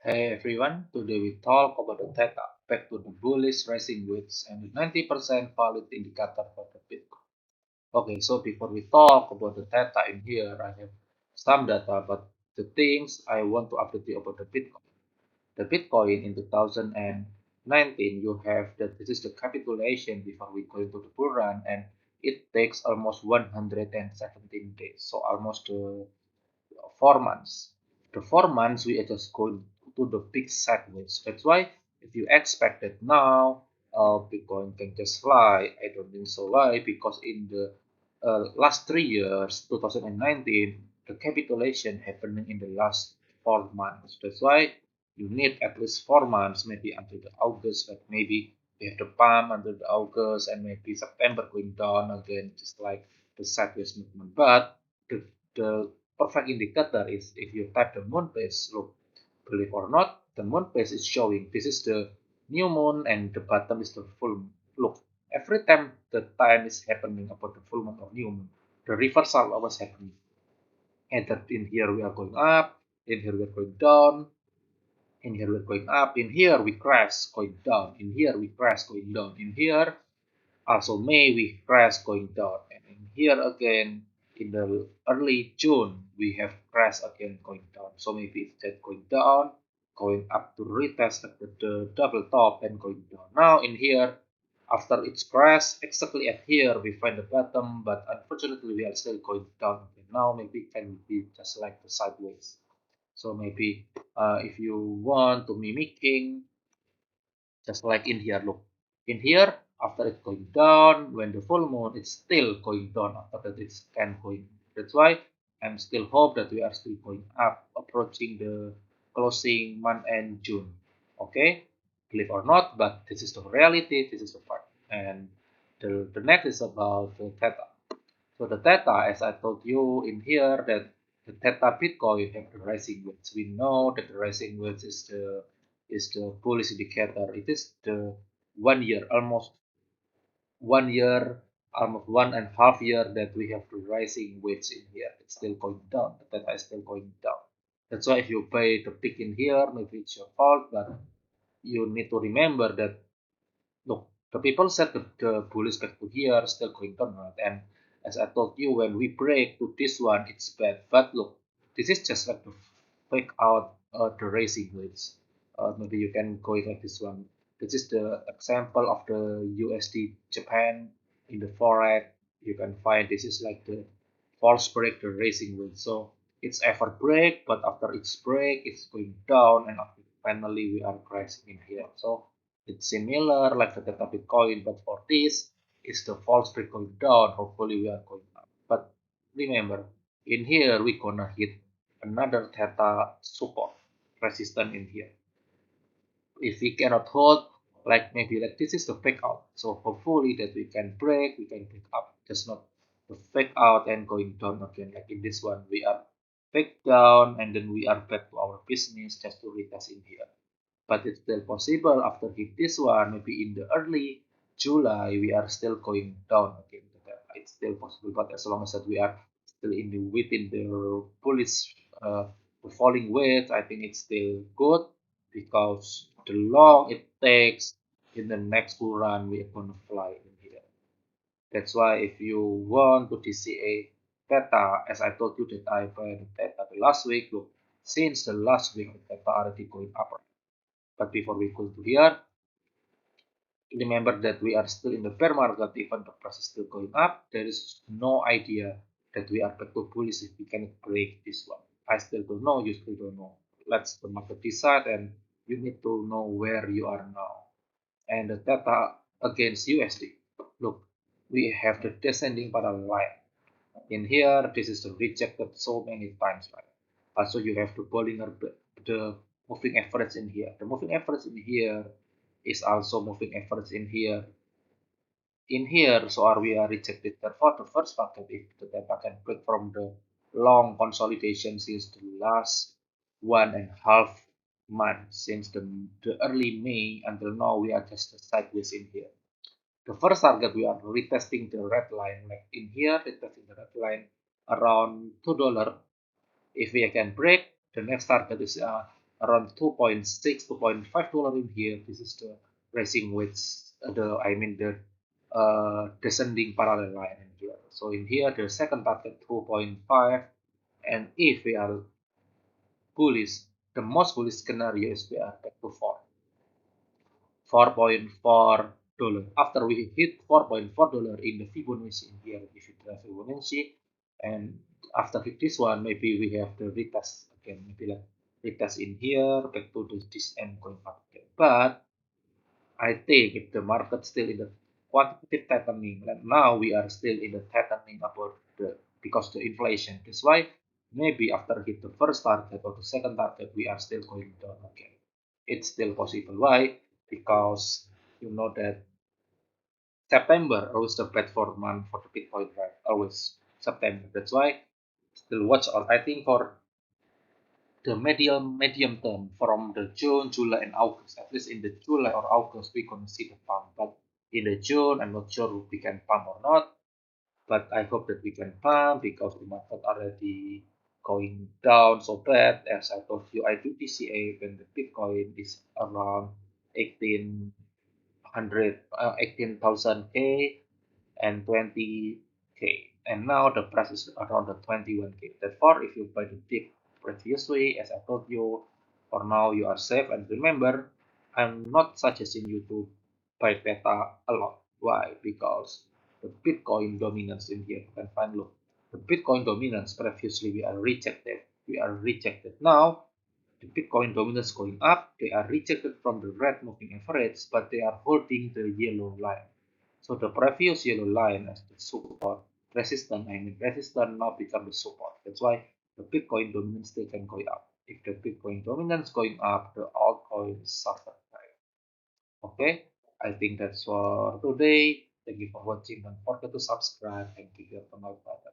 Hey everyone, today we talk about the Theta Back to the bullish rising wedge and the 90% valid indicator for the Bitcoin. Okay, so before we talk about the Theta in here, I have some data, but the things I want to update you about the Bitcoin. The Bitcoin in 2019, you have that this is the capitulation before we go into the bull run, and it takes almost 117 days, so almost 4 months. The 4 months we are just going to the big sideways. That's why if you expect that now Bitcoin can just fly, I don't think so. Why? Because in the last 3 years, 2019, the capitulation happening in the last 4 months. That's why you need at least 4 months, maybe until the August, like maybe we have the pump until the August and maybe September going down again, just like the sideways movement. But the perfect indicator is if you type the moon phase. Look, believe or not, the moon phase is showing this is the new moon and the bottom is the full moon. Look, every time the time is happening about the full moon or new moon, the reversal always happening. Either in here we are going up, in here we are going down, in here we're going up, in here we crash going down, in here we crash going down, in here also May we crash going down, and in here again in the early June we have crash again going down. So maybe it's that going down, going up to retest at the double top and going down. Now in here after its crash exactly at here we find the bottom, but unfortunately we are still going down again. Now maybe it can be just like the sideways. So maybe if you want to mimicking just like in here, look. In here, after it's going down, when the full moon, it's still going down after that it's can going. That's why I'm still hope that we are still going up, approaching the closing month end June. Okay? Believe or not, but this is the reality, this is the fact. And the next is about the theta. So the theta, as I told you in here, that the theta Bitcoin have the rising wedge. We know that the rising wedge is the bullish indicator. It is the 1 year, almost 1.5 year that we have the rising wedge in here. It's still going down. The theta is still going down. That's why if you pay the peak in here, maybe it's your fault, but you need to remember that look, the people said the bullish back to here still going down, right? And as I told you, when we break to this one, it's bad. But look, this is just like to fake out the racing waves. Maybe you can go it like this one. This is the example of the USD Japan in the forex. You can find this is like the false break, the racing wave. So it's ever break, but after its break, it's going down, and after finally we are crashing in here. So it's similar like the Theta Bitcoin, but for this, it's the false break going down. Hopefully, we are going up. But remember, in here, we gonna hit another Theta support resistance in here. If we cannot hold, like maybe like this is the fake out. So hopefully that we can break up. Just not the fake out and going down again. Like in this one, we are fake down and then we are back to our business just to retest in here, but it's still possible after hit this one, maybe in the early July, we are still going down again. It's still possible, but as long as that we are still in the within the bullish the falling wedge, I think it's still good because the long it takes in the next bull run, we are gonna fly in here. That's why if you want to DCA theta, as I told you that I find theta the last week, look, since the last week, the theta already going up. But before we go to here, remember that we are still in the bear market, even the price is still going up. There is no idea that we are back to bullish if we can break this one. I still don't know, you still don't know. Let's the market decide, and you need to know where you are now. And the data against USD. Look, we have the descending parallel line. In here, this is the rejected so many times, right? Also, you have to Bollinger the moving average in here. The moving average in here is also moving average in here. In here, so are we are rejected. Therefore, the first bucket, if the data can break from the long consolidation since the last 1.5 months, since the early May until now, we are just sideways in here. The first target we are retesting the red line, like in here, retesting the red line around $2. If we can break, the next target is around 2.6, $2.5 in here. This is the racing with the descending parallel line in here. So in here, the second target 2.5, and if we are bullish, the most bullish scenario is we are back to 4.4 dollar. After we hit $4.4 in the Fibonacci in here, if you try Fibonacci, and after hit this one, maybe we have the retest again, maybe like retest in here, back to this end going up again. But I think if the market still in the quantitative tightening, and now we are still in the tightening about the because the inflation. That's why maybe after hit the first target or the second target, we are still going down again. It's still possible. Why? Because you know that September always the bad for month for the Bitcoin, right? Always September. That's why still watch out. I think for the medium term from the June, July, and August. At least in the July or August, we're gonna see the pump. But in the June, I'm not sure if we can pump or not. But I hope that we can pump because the market already going down so bad. As I told you, I do DCA when the Bitcoin is around 18,000 K and 20K. And now the price is around the 21K. Therefore, if you buy the dip previously, as I told you, for now you are safe. And remember, I'm not suggesting you to buy Theta a lot. Why? Because the Bitcoin dominance in here, you can find look. The Bitcoin dominance previously we are rejected. We are rejected. Now the Bitcoin dominance going up, they are rejected from the red moving average, but they are holding the yellow line. So the previous yellow line as the support resistance now become the support. That's why the Bitcoin dominance still can go up. If the Bitcoin dominance going up, the altcoin suffer. Okay, I think that's for today. Thank you for watching. Don't forget to subscribe and click the bell button.